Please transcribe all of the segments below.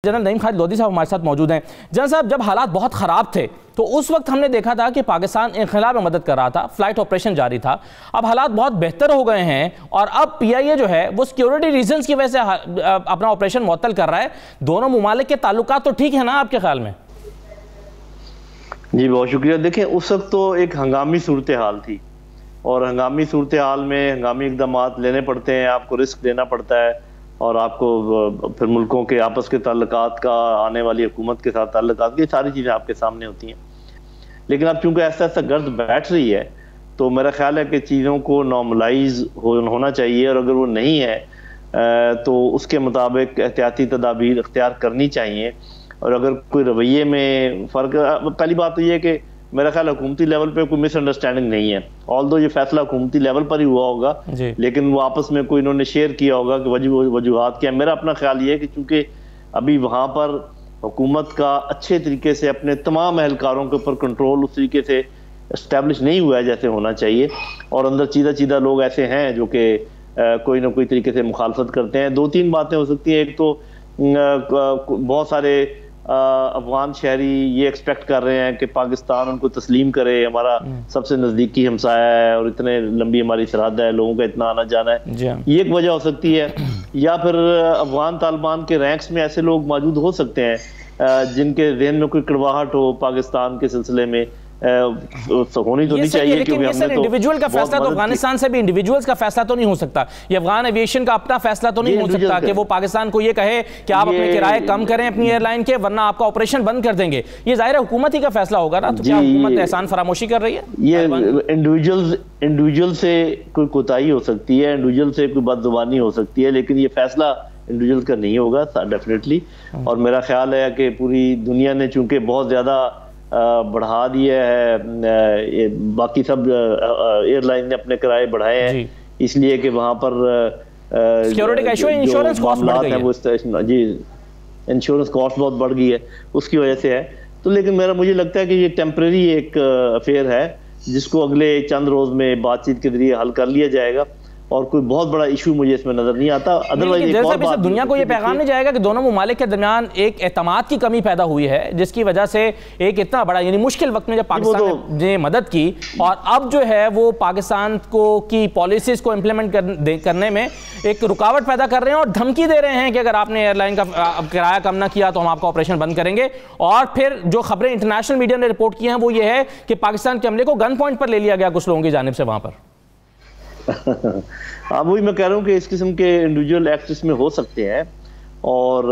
General Naeem Khalid Lodhi साहब हमारे साथ मौजूद हैं। जनरल साहब, जब हालात बहुत ख़राब थे तो उस वक्त हमने देखा था कि पाकिस्तान इनक़िलाब में मदद कर रहा था, फ्लाइट ऑपरेशन जारी था। अब हालात बहुत बेहतर हो गए हैं और अब PIA जो है वो सिक्योरिटी रीजंस की वजह से अपना ऑपरेशन मुअत्तल कर रहा है। दोनों मुमालिक के ताल्लुकात तो ठीक है ना आपके ख्याल में? जी बहुत शुक्रिया। देखें, उस वक्त तो एक हंगामी सूरत हाल थी और हंगामी सूरत हाल में हंगामी इकदाम लेने पड़ते हैं, आपको रिस्क लेना पड़ता है और आपको फिर मुल्कों के आपस के ताल्लुकात का, आने वाली हुकूमत के साथ ताल्लुकात की सारी चीज़ें आपके सामने होती हैं। लेकिन अब चूंकि ऐसा ऐसा गर्द बैठ रही है तो मेरा ख्याल है कि चीज़ों को नॉर्मलाइज होना चाहिए और अगर वो नहीं है तो उसके मुताबिक एहतियाती तदाबीर इख्तियार करनी चाहिए। और अगर कोई रवैये में फ़र्क, पहली बात तो ये है कि मेरा ख्याल हुकूमती लेवल पे कोई मिसअंडरस्टैंडिंग नहीं है। ऑल्दो ये फैसला हुकूमती लेवल पर ही हुआ होगा, लेकिन वो आपस में कोई इन्होंने शेयर किया होगा कि वजूहात क्या। मेरा अपना ख्याल ये है कि चूंकि अभी वहाँ पर हुकूमत का अच्छे तरीके से अपने तमाम एहलकारों के ऊपर कंट्रोल उस तरीके से इस्टेब्लिश नहीं हुआ है जैसे होना चाहिए, और अंदर चीदा लोग ऐसे हैं जो कि कोई ना कोई तरीके से मुखालफत करते हैं। दो तीन बातें हो सकती हैं। एक तो बहुत सारे अफगान शहरी ये एक्सपेक्ट कर रहे हैं कि पाकिस्तान उनको तस्लीम करे, हमारा सबसे नज़दीकी हमसाया है और इतने लंबी हमारी सरहद है, लोगों का इतना आना जाना है, ये एक वजह हो सकती है। या फिर अफगान तालिबान के रैंक्स में ऐसे लोग मौजूद हो सकते हैं जिनके जहन में कोई कड़वाहट हो पाकिस्तान के सिलसिले में, होनी तो नहीं चाहिए, क्योंकि हमने तो इंडिविजुअल का फैसला तो अफगानिस्तान से भी इंडिविजुअल्स का फैसला तो नहीं हो सकता। ये अफगान एविएशन का अपना फैसला तो नहीं हो सकता कि वो पाकिस्तान को ये कहे कि आप अपने किराए कम करें अपनी एयरलाइन के, वरना आपका ऑपरेशन बंद कर देंगे। ये जाहिर है हुकूमत ही का फैसला होगा ना। तो क्या हुकूमत एहसान फरामोशी कर रही है? ये इंडिविजुअल से कोई कोताही हो सकती है, इंडिविजुअल से कोई बदजुबानी हो सकती है, लेकिन ये फैसला इंडिविजुअल का नहीं होगा डेफिनेटली। और मेरा ख्याल है कि पूरी दुनिया ने चूंकि बहुत ज्यादा बढ़ा दिया है, बाकी सब एयरलाइन ने अपने किराए बढ़ाए हैं, इसलिए कि वहाँ पर सिक्योरिटी का इशू, इंश्योरेंस कॉस्ट बढ़ गई है, वो जी इंश्योरेंस कॉस्ट बहुत बढ़ गई है, उसकी वजह से है। तो लेकिन मुझे लगता है कि ये टेम्परेरी एक अफेयर है जिसको अगले चंद रोज में बातचीत के जरिए हल कर लिया जाएगा और कोई बहुत बड़ा इशू मुझे इसमें नजर नहीं आता। अदरवाइज दुनिया को ये पैगाम नहीं जाएगा कि दोनों मुमालिक के दरमियान एक एतमाद की कमी पैदा हुई है, जिसकी वजह से एक इतना बड़ा यानी मुश्किल वक्त में जब पाकिस्तान ने मदद की और अब जो है वो पाकिस्तान को की पॉलिसीज को इम्प्लीमेंट करने में एक रुकावट पैदा कर रहे हैं और धमकी दे रहे हैं कि अगर आपने एयरलाइन का किराया कम ना किया तो हम आपका ऑपरेशन बंद करेंगे। और फिर जो खबरें इंटरनेशनल मीडिया ने रिपोर्ट की हैं वो ये है कि पाकिस्तान के हमले को गन पॉइंट पर ले लिया गया कुछ लोगों की जानिब से वहां पर। हाँ, वही मैं कह रहा हूँ कि इस किस्म के इंडिविजुअल एक्ट इसमें हो सकते हैं और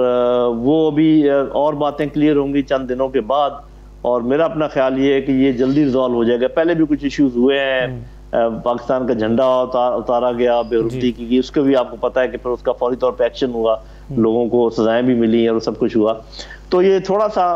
वो अभी और बातें क्लियर होंगी चंद दिनों के बाद। और मेरा अपना ख्याल ये है कि ये जल्दी रिजॉल्व हो जाएगा। पहले भी कुछ इश्यूज हुए हैं, पाकिस्तान का झंडा उतारा गया बेरुखती की, उसके भी आपको पता है कि फिर उसका फौरी तौर पर एक्शन हुआ, लोगों को सजाएं भी मिली और सब कुछ हुआ। तो ये थोड़ा सा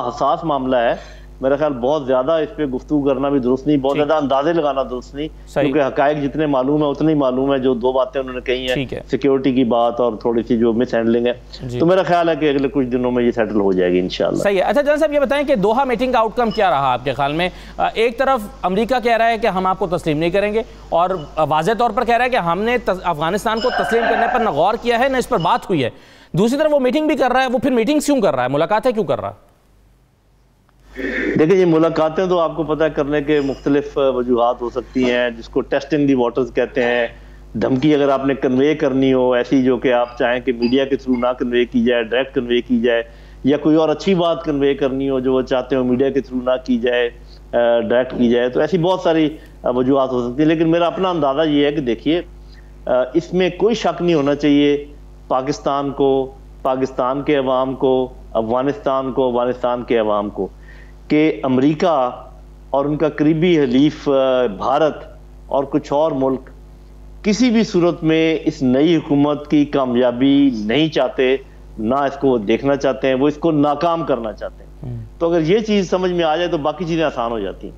हसास मामला है। मेरा ख्याल बहुत ज्यादा इस पे गुफ्तगू करना भी दुरुस्त नहीं, बहुत ज्यादा अंदाजे लगाना दुरुस्त नहीं, क्योंकि हकायक जितने मालूम है उतने ही मालूम है। जो दो बातें उन्होंने कही हैं, सिक्योरिटी की बात और थोड़ी सी जो मिस हैंडलिंग है, तो मेरा ख्याल है कि अगले कुछ दिनों में ये सेटल हो जाएगी इंशाल्लाह। सही है। अच्छा जनरल साहब, ये बताएं कि दोहा मीटिंग का आउटकम क्या रहा आपके ख्याल में? एक तरफ अमेरिका कह रहा है कि हम आपको तस्लीम नहीं करेंगे और वाज़ेह तौर पर कह रहा है कि हमने अफगानिस्तान को तस्लीम करने पर न गौर किया है न इस पर बात हुई है। दूसरी तरफ वो मीटिंग भी कर रहा है, वो फिर मीटिंग क्यों कर रहा है, मुलाकातें क्यों कर रहा है? देखिए, ये मुलाकातें तो आपको पता है करने के मुख्तलिफ वजूहात हो सकती हैं, जिसको टेस्टिंग दी वाटर्स कहते हैं। धमकी अगर आपने कन्वे करनी हो ऐसी जो कि आप चाहें कि मीडिया के थ्रू ना कन्वे की जाए, डायरेक्ट कन्वे की जाए, या कोई और अच्छी बात कन्वे करनी हो जो वो चाहते हो मीडिया के थ्रू ना की जाए, डायरेक्ट की जाए, तो ऐसी बहुत सारी वजूहात हो सकती है। लेकिन मेरा अपना अंदाज़ा ये है कि देखिए, इसमें कोई शक नहीं होना चाहिए पाकिस्तान को, पाकिस्तान के अवाम को, अफगानिस्तान को, अफगानिस्तान के अवाम को, कि अमेरिका और उनका करीबी हलीफ भारत और कुछ और मुल्क किसी भी सूरत में इस नई हुकूमत की कामयाबी नहीं चाहते, ना इसको देखना चाहते हैं, वो इसको नाकाम करना चाहते हैं। तो अगर ये चीज़ समझ में आ जाए तो बाकी चीज़ें आसान हो जाती हैं।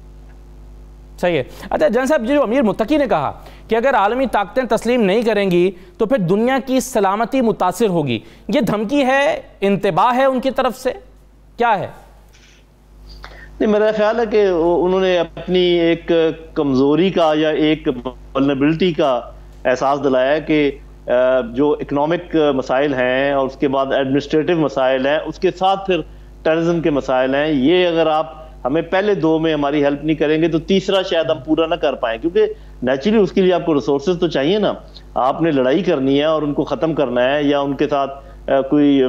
सही है। अच्छा जनरल साहब, जो अमीर मुत्तकी ने कहा कि अगर आलमी ताकतें तस्लीम नहीं करेंगी तो फिर दुनिया की सलामती मुतासिर होगी, ये धमकी है, इंतबाह है उनकी तरफ से, क्या है? नहीं, मेरा ख्याल है कि उन्होंने अपनी एक कमजोरी का या एक वल्नरेबिलिटी का एहसास दिलाया है कि जो इकनॉमिक मसाइल हैं और उसके बाद एडमिनिस्ट्रेटिव मसाइल हैं, उसके साथ फिर टेररिज्म के मसाइल हैं, ये अगर आप हमें पहले दो में हमारी हेल्प नहीं करेंगे तो तीसरा शायद हम पूरा ना कर पाएं, क्योंकि नेचुरली उसके लिए आपको रिसोर्सेज तो चाहिए ना। आपने लड़ाई करनी है और उनको ख़त्म करना है या उनके साथ कोई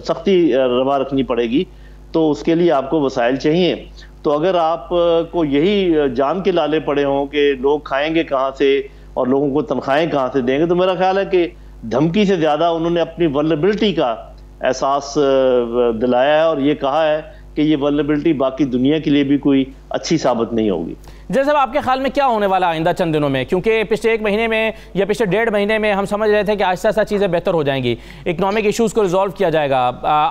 सख्ती रवा रखनी पड़ेगी, तो उसके लिए आपको वसाइल चाहिए। तो अगर आप को यही जान के लाले पड़े हों कि लोग खाएंगे कहाँ से और लोगों को तनख्वाहें कहाँ से देंगे, तो मेरा ख्याल है कि धमकी से ज़्यादा उन्होंने अपनी वल्नरेबिलिटी का एहसास दिलाया है और ये कहा है कि ये वल्नरेबिलिटी बाकी दुनिया के लिए भी कोई अच्छी साबित नहीं होगी। जैसे अब आपके ख्याल में क्या होने वाला आइंदा चंद दिनों में, क्योंकि पिछले 1 महीने में या पिछले 1.5 महीने में हम समझ रहे थे कि आहिस्ता आहिस्ता चीज़ें बेहतर हो जाएंगी, इकनॉमिक इशूज़ को रिजॉल्व किया जाएगा,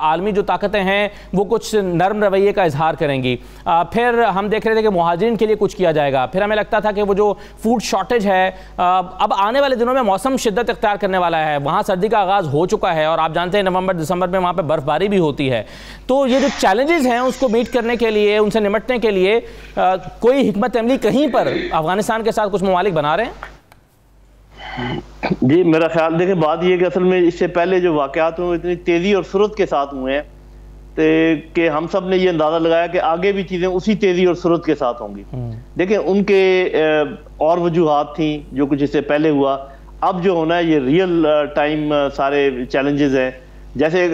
आलमी जो ताकतें हैं वो कुछ नरम रवैये का इजहार करेंगी, फिर हम देख रहे थे कि मुहाजिरीन के लिए कुछ किया जाएगा, फिर हमें लगता था कि वो जो फूड शॉर्टेज है, अब आने वाले दिनों में मौसम शिद्दत इख्तियार करने वाला है, वहाँ सर्दी का आगाज़ हो चुका है और आप जानते हैं नवंबर दिसंबर में वहाँ पर बर्फबारी भी होती है। तो ये जो चैलेंजेस हैं उसको मीट करने के लिए, उनसे निपटने के लिए कोई हिकमत अमली कहीं पर अफगानिस्तान के साथ कुछ ममालिक बना रहे हैं? जी मेरा ख्याल, देखिए बात ये कि असल में इससे पहले जो वाक़यात हुए इतनी तेज़ी और सुरत के साथ हुए हैं कि हम सब ने ये अंदाज़ा लगाया कि आगे भी चीज़ें उसी तेज़ी और सुरत के साथ होंगी। देखिए उनके और वजूहात थी जो कुछ इससे पहले हुआ, अब जो होना है ये रियल टाइम सारे चैलेंजेस हैं। जैसे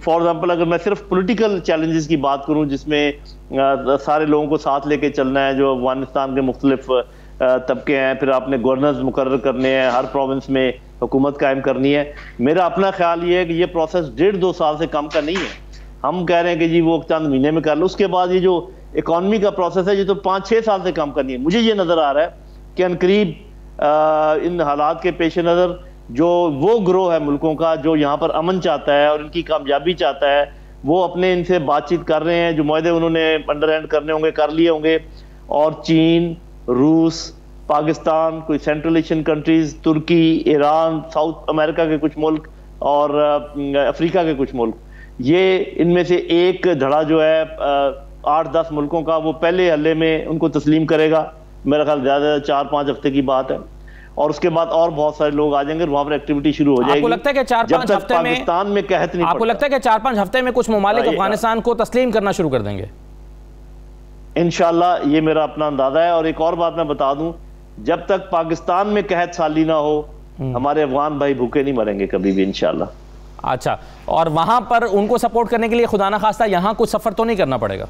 फॉर एग्जांपल अगर मैं सिर्फ पॉलिटिकल चैलेंजेस की बात करूं जिसमें सारे लोगों को साथ लेके चलना है, जो अफगानिस्तान के मुख्तलिफ तबके हैं, फिर आपने गवर्नर्स मुकर्रर करने हैं, हर प्रोविंस में हुकूमत कायम करनी है। मेरा अपना ख्याल ये है कि ये प्रोसेस 1.5-2 साल से कम का नहीं है। हम कह रहे हैं कि जी वो चंद महीने में कर लो, उसके बाद ये जो इकॉनमी का प्रोसेस है ये तो 5-6 साल से कम करनी है। मुझे ये नज़र आ रहा है कि अनकरीब इन हालात के पेश नज़र जो वो ग्रोह है मुल्कों का जो यहाँ पर अमन चाहता है और इनकी कामयाबी चाहता है, वो अपने इनसे बातचीत कर रहे हैं, जो मुआहदे उन्होंने अंडर हैंड करने होंगे कर लिए होंगे, और चीन, रूस, पाकिस्तान, कोई सेंट्रल एशियन कंट्रीज, तुर्की, ईरान, साउथ अमेरिका के कुछ मुल्क और अफ्रीका के कुछ मुल्क, ये इनमें से एक धड़ा जो है 8-10 मुल्कों का वो पहले हल्ले में उनको तस्लीम करेगा। मेरा ख्याल ज़्यादा 4-5 हफ्ते की बात है और उसके बाद और बहुत सारे लोग आ जाएंगे, वहां पर एक्टिविटी शुरू हो जाएगी। आपको लगता है कि 4-5 हफ्ते में पाकिस्तान में कहत नहीं, आपको लगता है कि 4-5 हफ्ते में कुछ ममालिक अफगानिस्तान को तस्लीम करना शुरू कर देंगे? इंशाल्लाह, ये मेरा अपना अंदाजा है। और एक और बात मैं बता दूं, जब तक पाकिस्तान में कहत साली ना हो हमारे अफगान भाई भूखे नहीं मरेंगे कभी भी इंशाल्लाह। अच्छा, और वहां पर उनको सपोर्ट करने के लिए खुदा ना खास्ता यहाँ कुछ सफर तो नहीं करना पड़ेगा?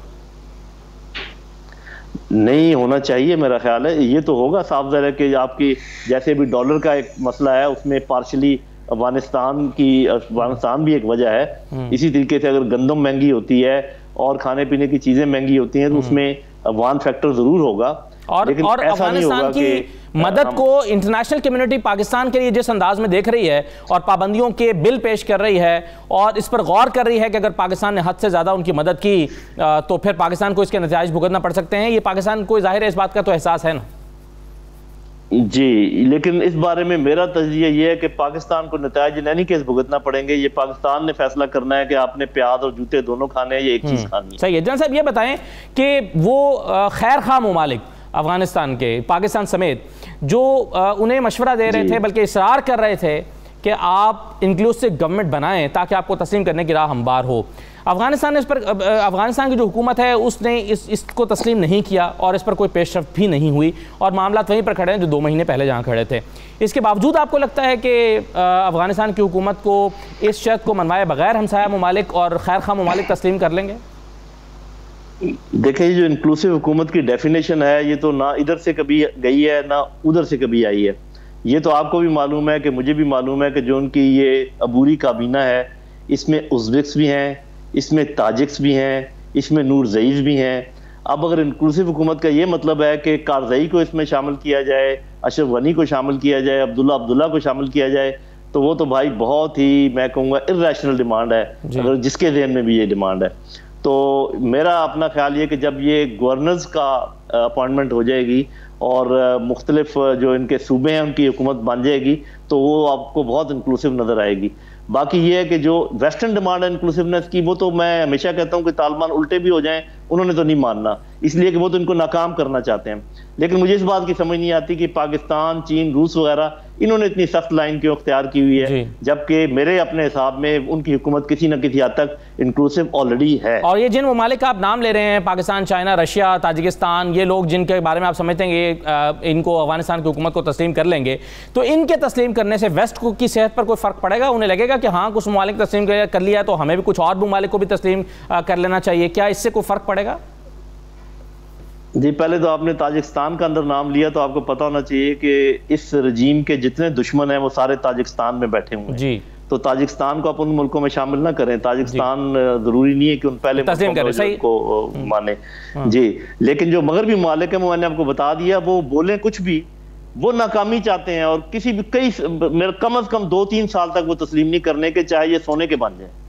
नहीं होना चाहिए मेरा ख्याल है। ये तो होगा साफ ज़ाहिर है कि आपकी जैसे भी डॉलर का एक मसला है उसमें पार्शली अफगानिस्तान भी एक वजह है। इसी तरीके से अगर गंदम महंगी होती है और खाने पीने की चीजें महंगी होती हैं तो उसमें अफगान फैक्टर जरूर होगा। और अफगानिस्तान की मदद को इंटरनेशनल कम्युनिटी पाकिस्तान के लिए जिस अंदाज में देख रही है और पाबंदियों के बिल पेश कर रही है और इस पर गौर कर रही है कि अगर पाकिस्तान ने हद से ज़्यादा उनकी मदद की तो फिर पाकिस्तान को इसके नतीजे भुगतना पड़ सकते हैं, ये पाकिस्तान को जाहिर है इस बात का तो एहसास है ना? जी, लेकिन इस बारे में मेरा तजज़िया ये है कि पाकिस्तान को नतीजे in any केस भुगतना पड़ेंगे। ये पाकिस्तान ने फैसला करना है कि आपने प्याज और जूते दोनों खाने हैं, ये एक चीज़ खानी है। सही है। जनरल साहब ये बताएं कि वो खैर खा ममालिक अफगानिस्तान के, पाकिस्तान समेत, जो उन्हें मशवरा दे रहे थे बल्कि इसरार कर रहे थे कि आप इंक्लूसिव गवर्नमेंट बनाएं ताकि आपको तस्लीम करने की राह हमवार हो, अफगानिस्तान ने इस पर, अफगानिस्तान की जो हुकूमत है उसने इसको तस्लीम नहीं किया और इस पर कोई पेशरफ्त भी नहीं हुई और मामला वहीं पर खड़े हैं जो 2 महीने पहले जहाँ खड़े थे। इसके बावजूद आपको लगता है कि अफगानिस्तान की हुकूमत को इस शर्त को मनवाए बगैर हमसाया ममालिक और खैर खा ममालिक तस्लीम कर लेंगे? देखिए, जो इंक्लूसिव हुकूमत की डेफिनेशन है ये तो ना इधर से कभी गई है ना उधर से कभी आई है। ये तो आपको भी मालूम है कि मुझे भी मालूम है कि जो उनकी ये अबूरी काबीना है इसमें उज़्बेक्स भी हैं, इसमें ताजिक्स भी हैं, इसमें नूरज़ईज़ भी हैं। अब अगर इंक्लूसिव हुकूमत का ये मतलब है कि कारज़ई को इसमें शामिल किया जाए, अशरफ गनी को शामिल किया जाए, अब्दुल्ला को शामिल किया जाए, तो वो तो भाई बहुत ही, मैं कहूँगा, इर्रेशनल डिमांड है अगर जिसके ज़हन में भी ये डिमांड है। तो मेरा अपना ख्याल ये कि जब ये गवर्नर्स का अपॉइंटमेंट हो जाएगी और मुख्तलिफ जो इनके सूबे हैं उनकी हुकूमत बन जाएगी तो वो आपको बहुत इंक्लूसिव नज़र आएगी। बाकी ये है कि जो वेस्टर्न डिमांड है इंक्लूसिवनेस की, वो तो मैं हमेशा कहता हूँ कि तालिबान उल्टे भी हो जाएं उन्होंने तो नहीं मानना, इसलिए कि वो तो इनको नाकाम करना चाहते हैं। लेकिन मुझे इस बात की समझ नहीं आती कि पाकिस्तान, चीन, रूस वगैरह इन्होंने इतनी सख्त लाइन क्यों अख्तियार की हुई है, जबकि मेरे अपने हिसाब में उनकी हुकूमत किसी न किसी हद तक इंक्लूसिव ऑलरेडी है। और ये जिन ममालिक का आप नाम ले रहे हैं, पाकिस्तान, चाइना, रशिया, ताजिकिस्तान, ये लोग जिनके बारे में आप समझते हैं इनको अफगानिस्तान की हुकूमत को तस्लीम कर लेंगे, तो इनके तस्लीम करने से वेस्ट को की सेहत पर कोई फर्क पड़ेगा? उन्हें लगेगा कि हाँ कुछ ममालिक तस्लीम कर लिया तो हमें भी कुछ और ममालिक को भी तस्लीम कर लेना चाहिए, क्या इससे कोई फर्क पड़ेगा? जी, पहले तो आपने ताजिकिस्तान का अंदर नाम लिया, तो आपको पता होना चाहिए कि इस रजीम के जितने दुश्मन हैं वो सारे ताजिकिस्तान में बैठे हुए हैं जी। तो ताजिकिस्तान को आप उन मुल्कों में शामिल ना करें। ताजिकिस्तान जरूरी नहीं है कि उन पहले को माने जी, लेकिन जो मगरबी ममालिक है, मैंने आपको बता दिया, वो बोले कुछ भी, वो नाकामी चाहते हैं और किसी भी कम अज कम 2-3 साल तक वो तस्लीम नहीं करने के, चाहे ये सोने के बन जाए।